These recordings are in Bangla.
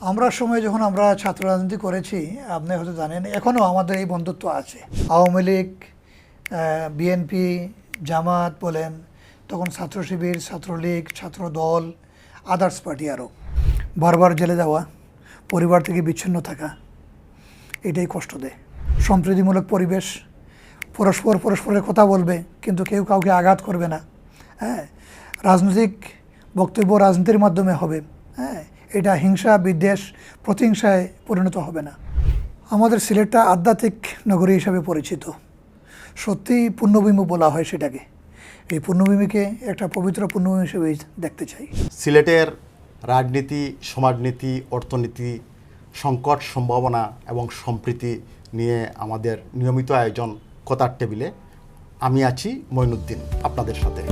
আমরা সময় যখন আমরা ছাত্র রাজনীতি করেছি, আপনি হয়তো জানেন, এখনও আমাদের এই বন্ধুত্ব আছে। আওয়ামী লীগ, বিএনপি, জামাত বলেন, তখন ছাত্র শিবির, ছাত্রলীগ, ছাত্র দল, আদার্স পার্টি, আরও বারবার জেলে যাওয়া, পরিবার থেকে বিচ্ছিন্ন থাকা, এটাই কষ্ট দেয়। সম্প্রীতিমূলক পরিবেশ, পরস্পরের কথা বলবে কিন্তু কেউ কাউকে আঘাত করবে না। হ্যাঁ, রাজনৈতিক বক্তব্য রাজনীতির মাধ্যমে হবে। হ্যাঁ, এটা হিংসা, বিদ্বেষ, প্রতিহিংসায় পরিণত হবে না। আমাদের সিলেটটা আধ্যাত্মিক নগরী হিসাবে পরিচিত। সত্যিই পুণ্যভূমি বলা হয় সেটাকে। এই পুণ্যভূমিকে একটা পবিত্র পুণ্যভূমি হিসেবে দেখতে চাই। সিলেটের রাজনীতি, সমাজনীতি, অর্থনীতি, সংকট, সম্ভাবনা এবং সম্প্রীতি নিয়ে আমাদের নিয়মিত আয়োজন কথার টেবিলে আমি আছি মঈনুদ্দিন আপনাদের সাথে।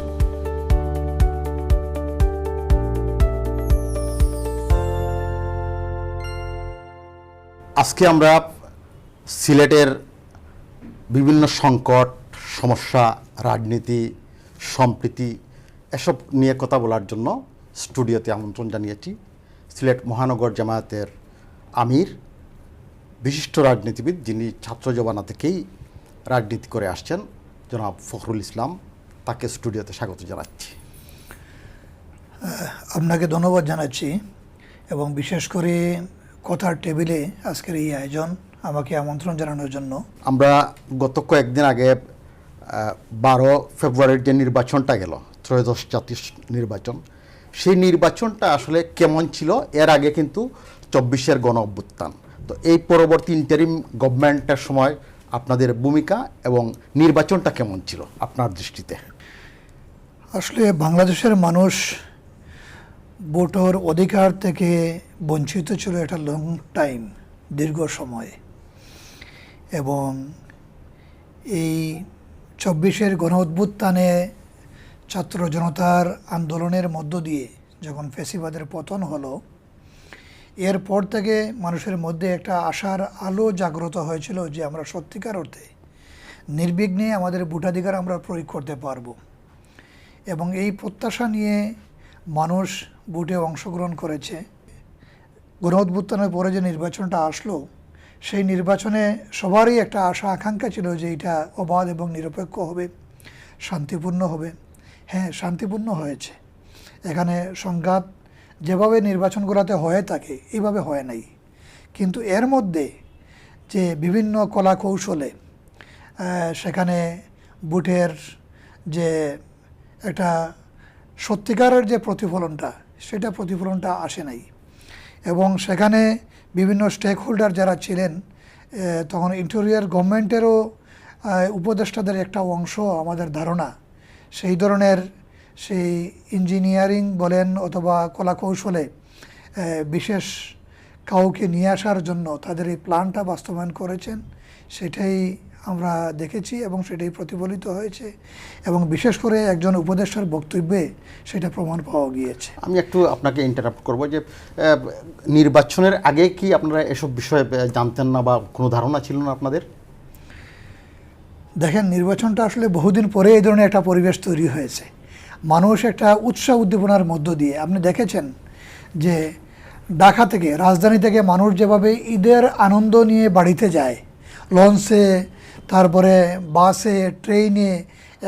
আজকে আমরা সিলেটের বিভিন্ন সংকট, সমস্যা, রাজনীতি, সম্প্রীতি এসব নিয়ে কথা বলার জন্য স্টুডিওতে আমন্ত্রণ জানিয়েছি সিলেট মহানগর জামায়াতের আমির, বিশিষ্ট রাজনীতিবিদ, যিনি ছাত্র জমানা থেকেই রাজনীতি করে আসছেন, জনাব ফখরুল ইসলাম। তাকে স্টুডিওতে স্বাগত জানাচ্ছি। আপনাকে ধন্যবাদ জানাচ্ছি এবং বিশেষ করে কথার টেবিলে আজকের এই আয়োজন, আমাকে আমন্ত্রণ জানানোর জন্য। আমরা গত কয়েকদিন আগে 12 ফেব্রুয়ারির যে নির্বাচনটা গেল, ত্রয়োদশ জাতীয় নির্বাচন, সেই নির্বাচনটা আসলে কেমন ছিল? এর আগে কিন্তু 24-এর গণ অভ্যুত্থান। তো এই পরবর্তী ইন্টারিম গভর্নমেন্টের সময় আপনাদের ভূমিকা এবং নির্বাচনটা কেমন ছিল আপনার দৃষ্টিতে? আসলে বাংলাদেশের মানুষ ভোটের অধিকার থেকে বঞ্চিত ছিল একটা লং টাইম, দীর্ঘ সময়। এবং এই 24-এর গণ অভ্যুত্থানে ছাত্র জনতার আন্দোলনের মধ্য দিয়ে যখন ফ্যাসিবাদের পতন হলো, এরপর থেকে মানুষের মধ্যে একটা আশার আলো জাগ্রত হয়েছিল যে আমরা সত্যিকার অর্থে নির্বিঘ্নে আমাদের ভোটাধিকার আমরা প্রয়োগ করতে পারব। এবং এই প্রত্যাশা নিয়ে মানুষ ভোটে অংশগ্রহণ করেছে। গণ অভ্যুত্থানের পরে যে নির্বাচনটা আসলো, সেই নির্বাচনে সবারই একটা আশা আকাঙ্ক্ষা ছিল যে এটা অবাধ এবং নিরপেক্ষ হবে, শান্তিপূর্ণ হবে। হ্যাঁ, শান্তিপূর্ণ হয়েছে। এখানে সংঘাত যেভাবে নির্বাচনগুলোতে হয়ে থাকে এইভাবে হয় নাই। কিন্তু এর মধ্যে যে বিভিন্ন কলা কৌশলে সেখানে ভোটের যে একটা সত্যিকারের যে প্রতিফলনটা, সেটা প্রতিফলনটা আসে নাই। এবং সেখানে বিভিন্ন স্টেক হোল্ডার যারা ছিলেন, তখন ইন্টেরিয়র গভর্নমেন্টেরও উপদেষ্টাদের একটা অংশ আমাদের ধারণা সেই ধরনের সেই ইঞ্জিনিয়ারিং বলেন অথবা কলা কৌশলে বিশেষ কাউকে নিয়ে আসার জন্য তাদের এই প্ল্যানটা বাস্তবায়ন করেছেন। সেটাই আমরা দেখেছি এবং সেটাই প্রতিফলিত হয়েছে এবং বিশেষ করে একজন উপদেষ্টার বক্তব্যে সেটা প্রমাণ পাওয়া গিয়েছে। আমি একটু আপনাকে ইন্টারাপ্ট করব যে নির্বাচনের আগে কি আপনারা এসব বিষয়ে জানতেন না বা কোনো ধারণা ছিল না আপনাদের? দেখেন, নির্বাচনটা আসলে বহুদিন পরে এই ধরনের একটা পরিবেশ তৈরি হয়েছে। মানুষ একটা উৎসাহ উদ্দীপনার মধ্য দিয়ে, আপনি দেখেছেন যে ঢাকা থেকে, রাজধানী থেকে মানুষ যেভাবে ঈদের আনন্দ নিয়ে বাড়িতে যায়, লঞ্চে, তারপরে বাসে, ট্রেনে,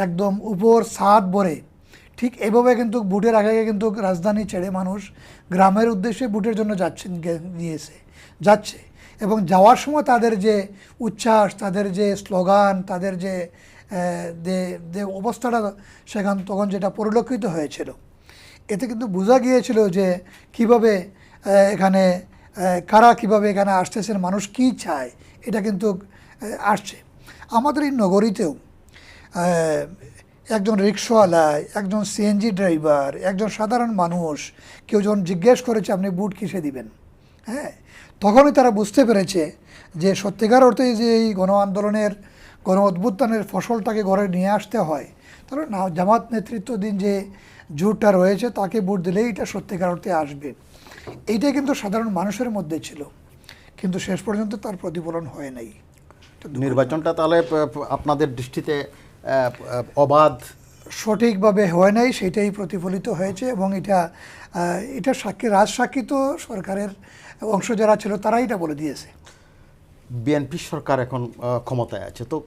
একদম উপর ছাদ ভরে, ঠিক এভাবে কিন্তু ভোটের আগে কিন্তু রাজধানী ছেড়ে মানুষ গ্রামের উদ্দেশ্যে ভোটের জন্য যাচ্ছে। এবং যাওয়ার সময় তাদের যে উচ্ছ্বাস, তাদের যে স্লোগান, তাদের যে অবস্থাটা তখন যেটা পরিলক্ষিত হয়েছিল, এতে কিন্তু বোঝা গিয়েছিল যে কিভাবে এখানে কারা কিভাবে এখানে আসতেছেন, মানুষ কি চায়, এটা কিন্তু আসছে। আমাদের এই নগরীতেও একজন রিক্সাওয়ালা, একজন সিএনজি ড্রাইভার, একজন সাধারণ মানুষ, কেউ যখন জিজ্ঞেস করেছে আপনি ভোট কিসে দিবেন, হ্যাঁ, তখনই তারা বুঝতে পেরেছে যে সত্যিকার অর্থে যে এই গণ অভ্যুত্থানের ফসলটাকে ঘরে নিয়ে আসতে হয়, তাহলে জামাত নেতৃত্বাধীন যে জোটটা রয়েছে তাকে ভোট দিলেই এটা সত্যিকার অর্থে আসবে। এইটাই কিন্তু সাধারণ মানুষের মধ্যে ছিল, কিন্তু শেষ পর্যন্ত তার প্রতিফলন হয় নাই। নির্বাচনটা তাহলে আপনাদের দৃষ্টিতে অবাধ, সঠিকভাবে হয় নাই, সেটাই প্রতিফলিত হয়েছে। এবং এটা রাজসাক্ষী তো সরকারের অংশ যারা ছিল তারাই এটা বলে দিয়েছে। বিএনপি সরকার এখন ক্ষমতায় আছে, তো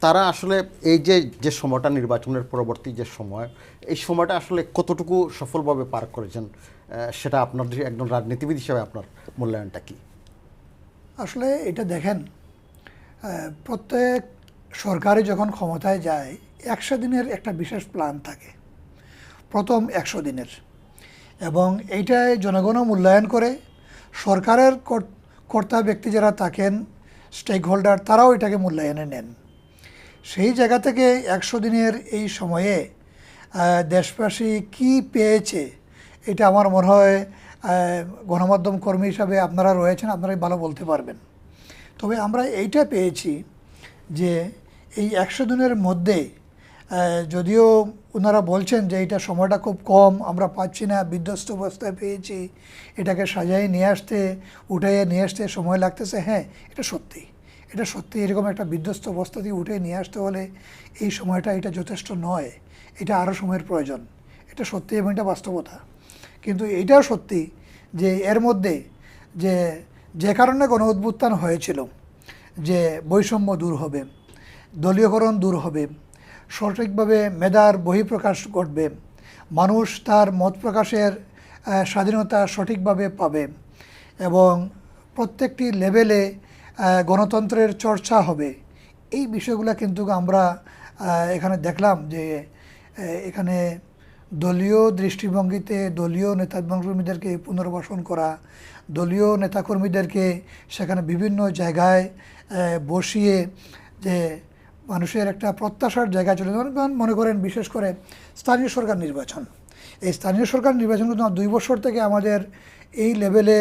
তারা আসলে এই যে সময়টা নির্বাচনের পরবর্তী যে সময়, এই সময়টা আসলে কতটুকু সফলভাবে পার করেছেন, সেটা আপনার একজন রাজনীতিবিদ হিসেবে আপনার মূল্যায়নটা কি? আসলে এটা দেখেন, প্রত্যেক সরকারই যখন ক্ষমতায় যায় 100 দিনের একটা বিশেষ প্ল্যান থাকে, প্রথম 100 দিনের, এবং এইটাই জনগণও মূল্যায়ন করে। সরকারের কর্তা ব্যক্তি যারা থাকেন, স্টেক হোল্ডার, তারাও এটাকে মূল্যায়নে নেন। সেই জায়গা থেকে 100 দিনের এই সময়ে দেশবাসী কি পেয়েছে, এটা আমার মনে হয় গণমাধ্যম কর্মী হিসাবে আপনারা রয়েছেন, আপনারাই ভালো বলতে পারবেন। তবে আমরা এইটা পেয়েছি যে এই 100 দিনের মধ্যে, যদিও ওনারা বলছেন যে এইটা সময়টা খুব কম, আমরা পাচ্ছি না, বিধ্বস্ত অবস্থায় পেয়েছি, এটাকে সাজাই নিয়ে আসতে, উঠাইয়ে নিয়ে আসতে সময় লাগতেছে। হ্যাঁ, এটা সত্যি, এটা সত্যি। এরকম একটা বিধ্বস্ত অবস্থা থেকে উঠে নিয়ে আসতে হলে এই সময়টা এটা যথেষ্ট নয়, এটা আরও সময়ের প্রয়োজন। এটা সত্যি এবং এটা বাস্তবতা। কিন্তু এইটাও সত্যি যে এর মধ্যে যে কারণে গণ অভ্যুত্থান হয়েছিল, যে বৈষম্য দূর হবে, দলীয়করণ দূর হবে, সঠিকভাবে মেধার বহিঃপ্রকাশ ঘটবে, মানুষ তার মত প্রকাশের স্বাধীনতা সঠিকভাবে পাবে, এবং প্রত্যেকটি লেভেলে গণতন্ত্রের চর্চা হবে। এই বিষয়গুলো কিন্তু আমরা এখানে দেখলাম যে এখানে দলীয় দৃষ্টিভঙ্গিতে দলীয় নেতাকর্মীদেরকে পুনর্বাসন করা, দলীয় নেতাকর্মীদেরকে সেখানে বিভিন্ন জায়গায় বসিয়ে যে মানুষের একটা প্রত্যাশার জায়গা চলে যাবে। মনে করেন বিশেষ করে স্থানীয় সরকার নির্বাচন, এই স্থানীয় সরকার নির্বাচন কিন্তু 2 বছর থেকে আমাদের এই লেভেলে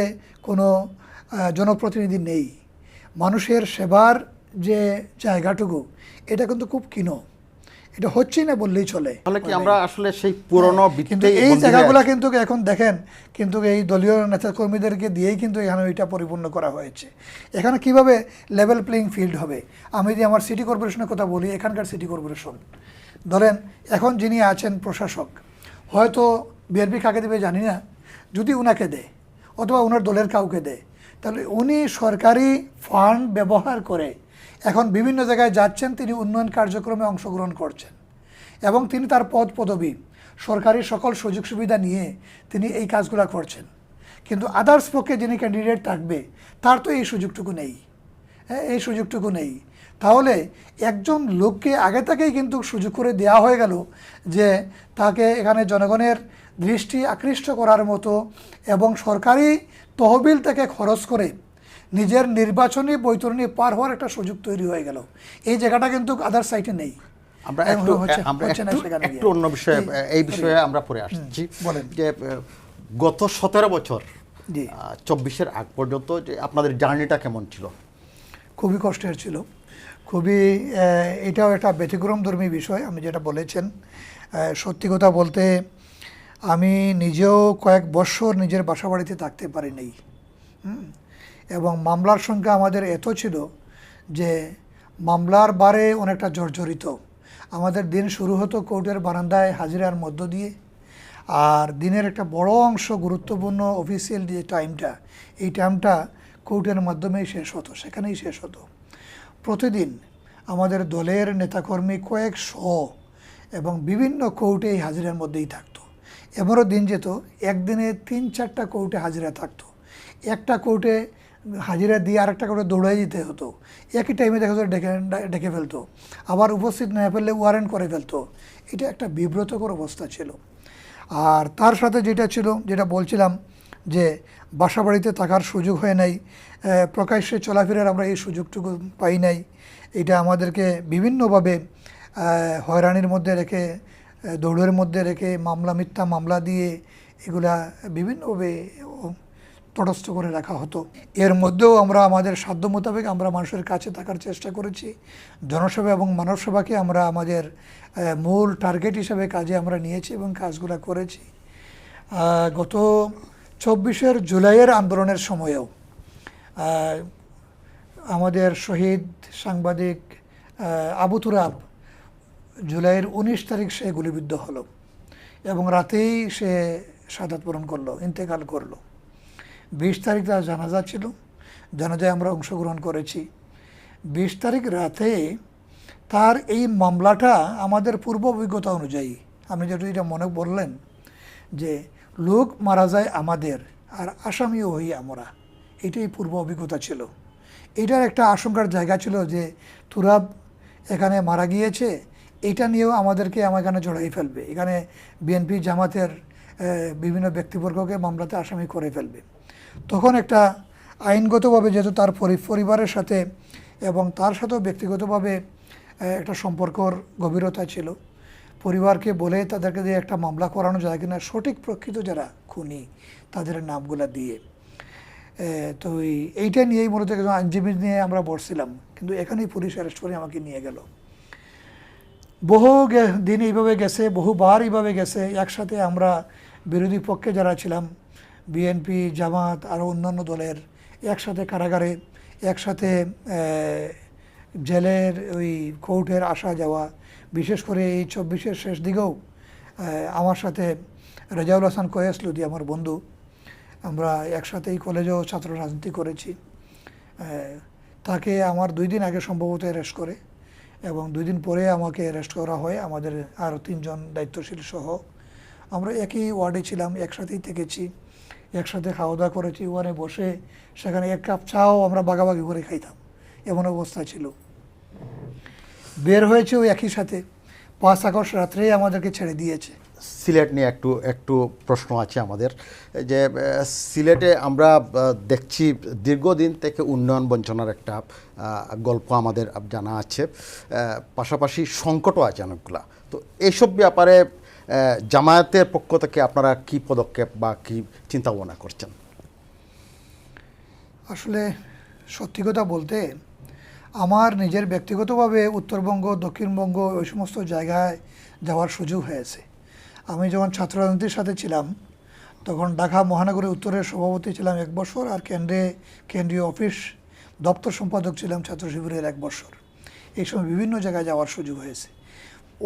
কোনো জনপ্রতিনিধি নেই। মানুষের সেবার যে জায়গাটুকু, এটা কিন্তু খুব ক্ষীণ, এটা হচ্ছেই না বললেই চলে। তাহলে কি আমরা আসলে সেই পুরনো কিন্তু এই জায়গাগুলো কিন্তু এখন দেখেন, কিন্তু এই দলীয় নেতাকর্মীদেরকে দিয়েই কিন্তু এখানে ওইটা পরিপূর্ণ করা হয়েছে। এখানে কিভাবে লেভেল প্লেইং ফিল্ড হবে? আমি যদি আমার সিটি কর্পোরেশনের কথা বলি, এখানকার সিটি কর্পোরেশন ধরেন, এখন যিনি আছেন প্রশাসক, হয়তো বিএনপি কাকে দেবে জানি না, যদি উনাকে দেয় অথবা ওনার দলের কাউকে দেয়, তাহলে উনি সরকারি ফান্ড ব্যবহার করে এখন বিভিন্ন জায়গায় যাচ্ছেন, তিনি উন্নয়ন কার্যক্রমে অংশগ্রহণ করছেন, এবং তিনি তার পদ পদবি সরকারি সকল সুযোগ সুবিধা নিয়ে তিনি এই কাজগুলো করছেন। কিন্তু আদার্স পক্ষে যিনি ক্যান্ডিডেট থাকবে, তার তো এই সুযোগটুকু নেই, এই সুযোগটুকু নেই। তাহলে একজন লোককে আগে থেকেই কিন্তু সুযোগ করে দেওয়া হয়ে গেল যে তাকে এখানে জনগণের দৃষ্টি আকৃষ্ট করার মতো এবং সরকারি তহবিল থেকে খরচ করে নিজের নির্বাচনী বৈতরণী পার হওয়ার একটা সুযোগ তৈরি হয়ে গেল। এই জায়গাটা কিন্তু আদার সাইটে নেই। আমরা একটু অন্য বিষয়ে, এই বিষয়ে আমরা পরে আসছি। বলেন যে গত 17 বছর 24-এর আগ পর্যন্ত যে আপনাদের জার্নিটা কেমন ছিল? খুবই কষ্টের ছিল, খুবই, এটাও একটা ব্যতিক্রমধর্মী বিষয়। আমি যেটা বলেছেন, সত্যি কথা বলতে আমি নিজেও কয়েক বছর নিজের বাসা বাড়িতে থাকতে পারি নাই, এবং মামলার সংখ্যা আমাদের এত ছিল যে মামলার বারে অনেকটা জর্জরিত। আমাদের দিন শুরু হতো কোর্টের বারান্দায় হাজিরার মধ্য দিয়ে, আর দিনের একটা বড় অংশ গুরুত্বপূর্ণ অফিসিয়াল যে টাইমটা, এই টাইমটা কোর্টের মাধ্যমেই শেষ হতো, সেখানেই শেষ হতো। প্রতিদিন আমাদের দলের নেতাকর্মী কয়েকশো এবং বিভিন্ন কোর্টে এই হাজিরার মধ্যেই থাকতো। এবারও দিন যেত একদিনে 3-4টা কোর্টে হাজিরা থাকতো, একটা কোর্টে হাজিরা দিয়ে আরেকটা কোর্টে দৌড়াই যেতে হতো, একই টাইমে দেখা যেত ডেকে ফেলতো, আবার উপস্থিত না ফেললে ওয়ারেন্ট করে ফেলতো। এটা একটা বিব্রতকর অবস্থা ছিল। আর তার সাথে যেটা ছিল, যেটা বলছিলাম, যে বাসা বাড়িতে থাকার সুযোগ হয় নাই, প্রকাশ্যে চলাফেরার আমরা এই সুযোগটুকু পাই নাই। এটা আমাদেরকে বিভিন্নভাবে হয়রানির মধ্যে রেখে, দৌড়ের মধ্যে রেখে, মিথ্যা মামলা দিয়ে এগুলা বিভিন্নভাবে তটস্থ করে রাখা হতো। এর মধ্যেও আমরা আমাদের সাধ্য মোতাবেক আমরা মানুষের কাছে থাকার চেষ্টা করেছি। জনসেবা এবং মানব সেবাকে আমরা আমাদের মূল টার্গেট হিসেবে কাজে আমরা নিয়েছি এবং কাজগুলো করেছি। গত 24 জুলাইয়ের আন্দোলনের সময়েও আমাদের শহীদ সাংবাদিক আবু তুরাব জুলাইয়ের 19 তারিখ সে গুলিবিদ্ধ হলো এবং রাতেই সে শাহাদাত বরণ করলো, ইন্তেকাল করলো। 20 তারিখ তার জানাজা ছিল, জানাজায় আমরা অংশগ্রহণ করেছি। 20 তারিখ রাতে তার এই মামলাটা আমাদের পূর্ব অভিজ্ঞতা অনুযায়ী, আপনি যেটা এটা মনে বললেন যে লোক মারা যায় আমাদের আর আসামিও হই আমরা, এটাই পূর্ব অভিজ্ঞতা ছিল। এটার একটা আশঙ্কার জায়গা ছিল যে তুরাব এখানে মারা গিয়েছে, এটা নিয়েও আমাদেরকে এখানে জড়াই ফেলবে, এখানে বিএনপি জামাতের বিভিন্ন ব্যক্তিবর্গকে মামলাতে আসামি করে ফেলবে। তখন একটা আইনগতভাবে যেহেতু তার পরিবারের সাথে এবং তার সাথেও ব্যক্তিগতভাবে একটা সম্পর্কর গভীরতা ছিল, পরিবারকে বলে তাদেরকে দিয়ে একটা মামলা করানো যায় কিনা, সঠিক প্রকৃত যারা খুনি তাদের নামগুলা দিয়ে। তো এইটা নিয়েই মূলত একজন আইনজীবী নিয়ে আমরা বসছিলাম, কিন্তু এখানেই পুলিশ অ্যারেস্ট করে আমাকে নিয়ে গেল। বহু দিন এইভাবে গেছে, বহুবার এইভাবে গেছে। একসাথে আমরা বিরোধী পক্ষে যারা ছিলাম, বিএনপি জামাত আরও অন্যান্য দলের, একসাথে কারাগারে, একসাথে জেলের ওই কোর্টের আসা যাওয়া। বিশেষ করে এই 24-এর শেষ দিকেও আমার সাথে রেজাউল হাসান কয়েস লুদি আমার বন্ধু, আমরা একসাথে এই কলেজেও ছাত্র রাজনীতি করেছি। তাকে আমার 2 দিন আগে সম্ভবত অ্যারেস্ট করে এবং 2 দিন পরে আমাকে অ্যারেস্ট করা হয়, আমাদের আরও 3 জন দায়িত্বশীল সহ। আমরা একই ওয়ার্ডে ছিলাম, একসাথেই থেকেছি, একসাথে খাওয়া দাওয়া করেছি। ওখানে বসে সেখানে 1 কাপ চাও আমরা ভাগাভাগি করে খাইতাম, এমন অবস্থা ছিল। বের হয়েছে ওই একই সাথে, 5 আগস্ট রাত্রেই আমাদেরকে ছেড়ে দিয়েছে। সিলেট নিয়ে একটু প্রশ্ন আছে আমাদের, যে সিলেটে আমরা দেখছি দীর্ঘদিন থেকে উন্নয়ন বঞ্চনার একটা গল্প আমাদের জানা আছে, পাশাপাশি সংকটও আছে অনেকগুলা। তো এইসব ব্যাপারে জামায়াতের পক্ষ থেকে আপনারা কি পদক্ষেপ বা কি চিন্তা ভাবনা করছেন? আসলে সত্যি কথা বলতে আমার নিজের ব্যক্তিগতভাবে উত্তরবঙ্গ, দক্ষিণবঙ্গ ওই সমস্ত জায়গায় যাওয়ার সুযোগ হয়েছে। আমি যখন ছাত্র রাজনীতির সাথে ছিলাম তখন ঢাকা মহানগরী উত্তরের সভাপতি ছিলাম 1 বছর, আর কেন্দ্রীয় অফিস দপ্তর সম্পাদক ছিলাম ছাত্র শিবিরের 1 বছর। এই সময় বিভিন্ন জায়গায় যাওয়ার সুযোগ হয়েছে।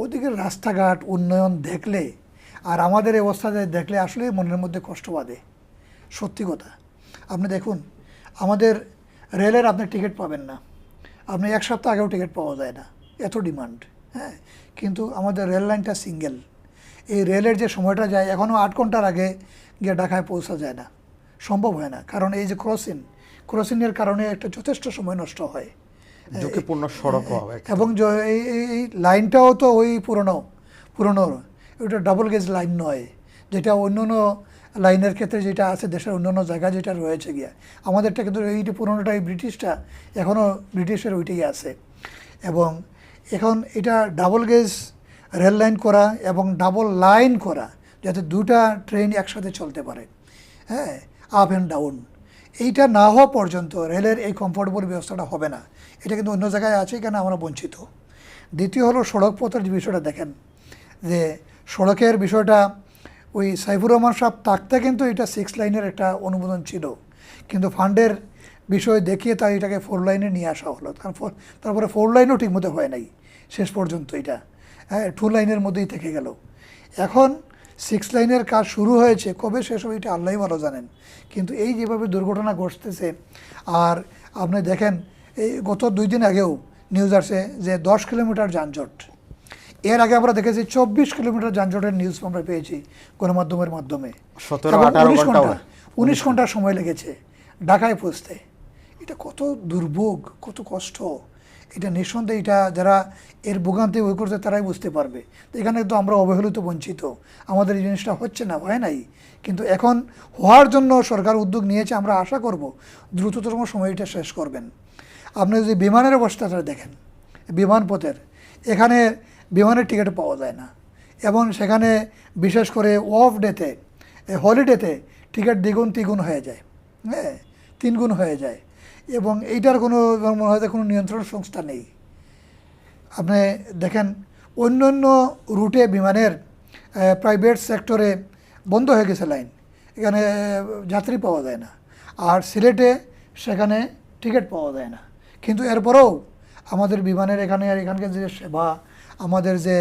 ওদিকের রাস্তাঘাট উন্নয়ন দেখলে আর আমাদের এই অবস্থা দেখলে আসলে মনের মধ্যে কষ্ট বাঁধে, সত্যি কথা। আপনি দেখুন, আমাদের রেলের আপনি টিকিট পাবেন না, আপনি 1 সপ্তাহ আগেও টিকিট পাওয়া যায় না, এত ডিমান্ড। হ্যাঁ, কিন্তু আমাদের রেল লাইনটা সিঙ্গেল। এই রেলের যে সময়টা যায়, এখনও 8 ঘন্টার আগে গিয়ে ঢাকায় পৌঁছা যায় না, সম্ভব হয় না। কারণ এই যে ক্রসিংয়ের কারণে একটা যথেষ্ট সময় নষ্ট হয়, ঝুঁকিপূর্ণ সড়ক এবং এই লাইনটাও তো ওই পুরনো ওইটা ডাবল গেজ লাইন নয়, যেটা অন্যান্য লাইনের ক্ষেত্রে যেটা আছে দেশের অন্যান্য জায়গায় যেটা রয়েছে গিয়া। আমাদেরটা কিন্তু এইটা পুরনোটা, এই ব্রিটিশটা এখনও ব্রিটিশের ওইটাই আছে। এবং এখন এটা ডাবল গেজ রেল লাইন করা এবং ডাবল লাইন করা, যাতে 2টা ট্রেন একসাথে চলতে পারে, হ্যাঁ, আপ অ্যান্ড ডাউন। এইটা না হওয়া পর্যন্ত রেলের এই কমফোর্টেবল ব্যবস্থাটা হবে না। এটা কিন্তু অন্য জায়গায় আছে, কেন আমরা বঞ্চিত। দ্বিতীয় হলো সড়ক পথের যে বিষয়টা দেখেন, যে সড়কের বিষয়টা ওই সাইফুর রহমান সাহেব থাকতে কিন্তু এটা 6 লাইনের একটা অনুমোদন ছিল, কিন্তু ফান্ডের বিষয় দেখিয়ে তাই এটাকে 4 লাইনে নিয়ে আসা হলো। কারণ তারপরে 4 লাইনও ঠিকমতো হয় নাই শেষ পর্যন্ত, এটা 2 লাইনের মধ্যেই থেকে গেল। এখন 6 লাইনের কাজ শুরু হয়েছে, কবে শেষ হবে এটা আল্লাহই ভালো জানেন। কিন্তু এই যেভাবে দুর্ঘটনা ঘটতেছে, আর আপনি দেখেন এই গত 2 দিন আগেও নিউজ আসছে যে 10 কিলোমিটার যানজট। এর আগে আমরা দেখেছি 24 কিলোমিটার যানজটের নিউজ আমরা পেয়েছি গণমাধ্যমের মাধ্যমে। 19 ঘন্টা সময় লেগেছে ঢাকায় পৌঁছতে। এটা কত দুর্ভোগ, কত কষ্ট। এটা নিঃসন্দেহে, এটা যারা এর ভোগান্তি বই করছে তারাই বুঝতে পারবে। তো এখানে তো আমরা অবহেলিত, বঞ্চিত, আমাদের এই জিনিসটা হচ্ছে না, হয় নাই। কিন্তু এখন হওয়ার জন্য সরকার উদ্যোগ নিয়েছে, আমরা আশা করব দ্রুততম সময় এটা শেষ করবেন। আপনি যদি বিমানের অবস্থাটা দেখেন, বিমানপথের এখানে বিমানের টিকিট পাওয়া যায় না, এবং সেখানে বিশেষ করে অফ ডেতে, হলিডেতে টিকিট দ্বিগুণ 3 হয়ে যায়, হ্যাঁ, 3 গুণ হয়ে যায়। এবং এইটার কোনো মনে হয় কোনো নিয়ন্ত্রণ সংস্থা নেই। আপনি দেখেন অন্য রুটে বিমানের প্রাইভেট সেক্টরে বন্ধ হয়ে গেছে লাইন, এখানে যাত্রী পাওয়া যায় না। আর সিলেটে সেখানে টিকিট পাওয়া যায় না। কিন্তু এরপরেও আমাদের বিমানের এখানকার যে সেবা, আমাদের যে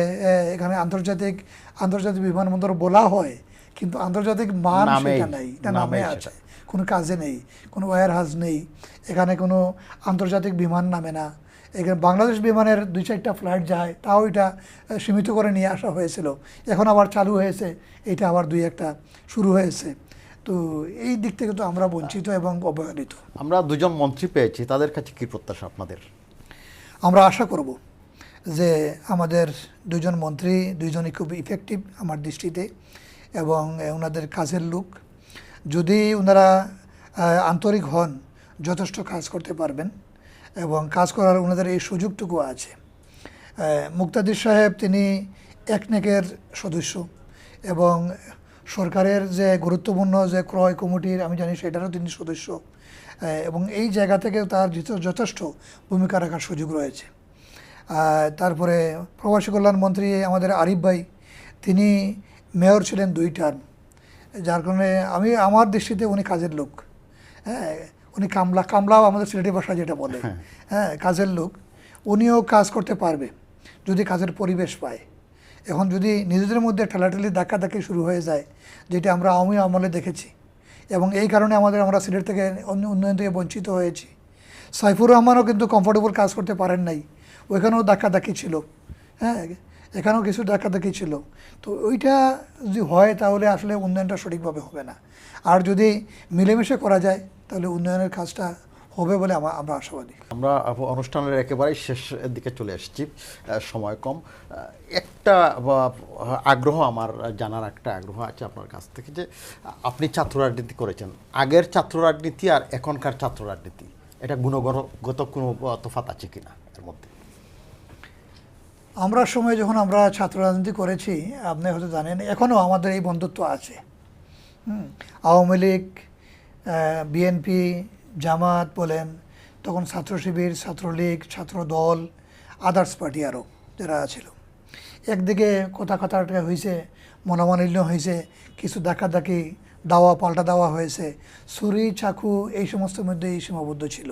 এখানে আন্তর্জাতিক বিমানবন্দর বলা হয়, কিন্তু আন্তর্জাতিক মান সেটা নাই, এটা নামে আছে। কোনো কাজে নেই, কোনো ওয়্যার হাউস নেই, এখানে কোনো আন্তর্জাতিক বিমান নামে না, এখানে বাংলাদেশ বিমানের 2-4টা ফ্লাইট যায়, তাও এটা সীমিত করে নিয়ে আসা হয়েছিল, এখন আবার চালু হয়েছে, এটা আবার 2-1টা শুরু হয়েছে। তো এই দিক থেকে তো আমরা বঞ্চিত এবং অবহেলিত। আমরা দুজন মন্ত্রী পেয়েছি, তাদের কাছে কি প্রত্যাশা আপনাদের? আমরা আশা করব যে আমাদের দুজন মন্ত্রী দুইজনই খুব ইফেক্টিভ আমার দৃষ্টিতে, এবং ওনাদের কাজের লোক, যদি ওনারা আন্তরিক হন যথেষ্ট কাজ করতে পারবেন, এবং কাজ করার ওনাদের এই সুযোগটুকু আছে। মুক্তাদির সাহেব তিনি একনেকের সদস্য, এবং সরকারের যে গুরুত্বপূর্ণ যে ক্রয় কমিটির আমি জানি সেটারও তিনি সদস্য, এবং এই জায়গা থেকে তার যথেষ্ট ভূমিকা রাখার সুযোগ রয়েছে। তারপরে প্রবাসী কল্যাণ মন্ত্রী আমাদের আরিফ ভাই, তিনি মেয়র ছিলেন 2 টার্ম, যার কারণে আমার দৃষ্টিতে উনি কাজের লোক। হ্যাঁ, উনি কামলাও আমাদের সিলেটি ভাষা যেটা বলে, হ্যাঁ কাজের লোক। উনিও কাজ করতে পারবে যদি কাজের পরিবেশ পায়। এখন যদি নিজেদের মধ্যে ঠেলাঠেলি ধাক্কাধাক্কি শুরু হয়ে যায়, যেটা আমরা আওয়ামী আমলে দেখেছি, এবং এই কারণে আমরা সিলেট থেকে উন্নয়ন থেকে বঞ্চিত হয়েছি। সাইফুর রহমানও কিন্তু কমফোর্টেবল কাজ করতে পারেন নাই, ওইখানেও ধাক্কাধাক্কি ছিল, হ্যাঁ এখানেও কিছু ধাক্কাধাক্কি ছিল। তো ওইটা যদি হয় তাহলে আসলে উন্নয়নটা সঠিকভাবে হবে না। আর যদি মিলেমিশে করা যায় তাহলে উন্নয়নের কাজটা হবে বলে আমরা আশাবাদী। আমরা অনুষ্ঠানের একেবারেই শেষের দিকে চলে এসেছি, সময় কম। একটা আগ্রহ আমার জানার একটা আগ্রহ আছে আপনার কাছ থেকে, যে আপনি ছাত্র রাজনীতি করেছেন, আগের ছাত্র রাজনীতি আর এখনকার ছাত্র রাজনীতি, এটা গুণগত কোনো তফাৎ আছে কিনা এর মধ্যে? আমরা সময় যখন আমরা ছাত্র রাজনীতি করেছি, আপনি হয়তো জানেন, এখনও আমাদের এই বন্ধুত্ব আছে। আওয়ামী লীগ, বিএনপি, জামাত বলেন, তখন ছাত্র শিবির, ছাত্রলীগ, ছাত্র দল, আদার্স পার্টি আরও যারা ছিল, একদিকে কথা হয়েছে, মনোমালিন্য হয়েছে, কিছু ধাক্কাধাক্কি, পাল্টা দেওয়া হয়েছে, ছুরি চাকু এই সমস্ত মধ্যেই সীমাবদ্ধ ছিল,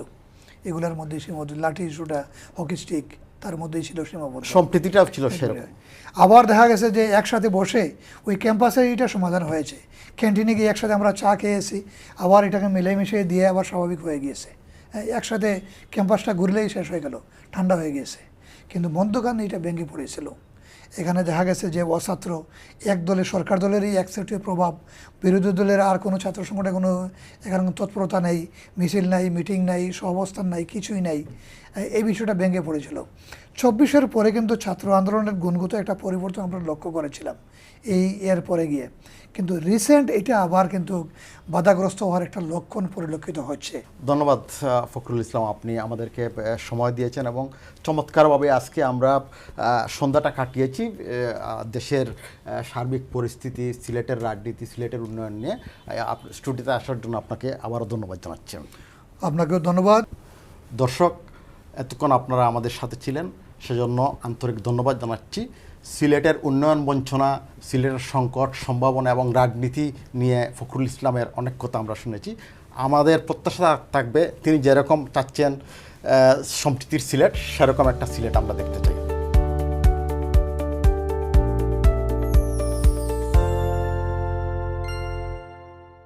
এগুলোর মধ্যেই সীমাবদ্ধ, লাঠি ইস্যুটা, হকি স্টিক তার মধ্যেই ছিল সীমাবদ্ধ, সম্প্রীতিটাও ছিল সেরকম। আবার দেখা গেছে যে একসাথে বসে ওই ক্যাম্পাসে এটা সমাধান হয়েছে, ক্যান্টিনে গিয়ে একসাথে আমরা চা খেয়েছি, আবার এটাকে মিলেমিশে দিয়ে আবার স্বাভাবিক হয়ে গিয়েছে, একসাথে ক্যাম্পাসটা ঘুরলেই শেষ হয়ে গেল, ঠান্ডা হয়ে গিয়েছে। কিন্তু মধ্যখানে এটা ভেঙে পড়েছিল। এখানে দেখা গেছে যে অছাত্র এক দলের, সরকার দলেরই একচেটিয়া প্রভাব, বিরোধী দলের আর কোনো ছাত্র সংগঠনে কোনো এখানে কোনো তৎপরতা নেই, মিছিল নাই, মিটিং নাই, সহাবস্থান নাই, কিছুই নাই, এই বিষয়টা ভেঙে পড়েছিল। 24-এর পরে কিন্তু ছাত্র আন্দোলনের গুণগত একটা পরিবর্তন আমরা লক্ষ্য করেছিলাম এর পরে গিয়ে, কিন্তু রিসেন্ট এটা আবার কিন্তু বাধাগ্রস্ত হওয়ার একটা লক্ষণ পরিলক্ষিত হচ্ছে। ধন্যবাদ ফখরুল ইসলাম, আপনি আমাদেরকে সময় দিয়েছেন, এবং চমৎকারভাবে আজকে আমরা সন্ধ্যাটা কাটিয়েছি দেশের সার্বিক পরিস্থিতি, সিলেটের রাজনীতি, সিলেটের উন্নয়ন নিয়ে। স্টুডিওতে আসার জন্য আপনাকে আবারও ধন্যবাদ জানাচ্ছি। আপনাকেও ধন্যবাদ। দর্শক, এতক্ষণ আপনারা আমাদের সাথে ছিলেন, সেজন্য আন্তরিক ধন্যবাদ জানাচ্ছি। সিলেটের উন্নয়ন বঞ্চনা, সিলেটের সংকট, সম্ভাবনা এবং রাজনীতি নিয়ে ফখরুল ইসলামের অনেক কথা আমরা শুনেছি। আমাদের প্রত্যাশা থাকবে তিনি যেরকম চাচ্ছেন সম্প্রীতির সিলেট, সেরকম একটা সিলেট আমরা দেখতে চাই।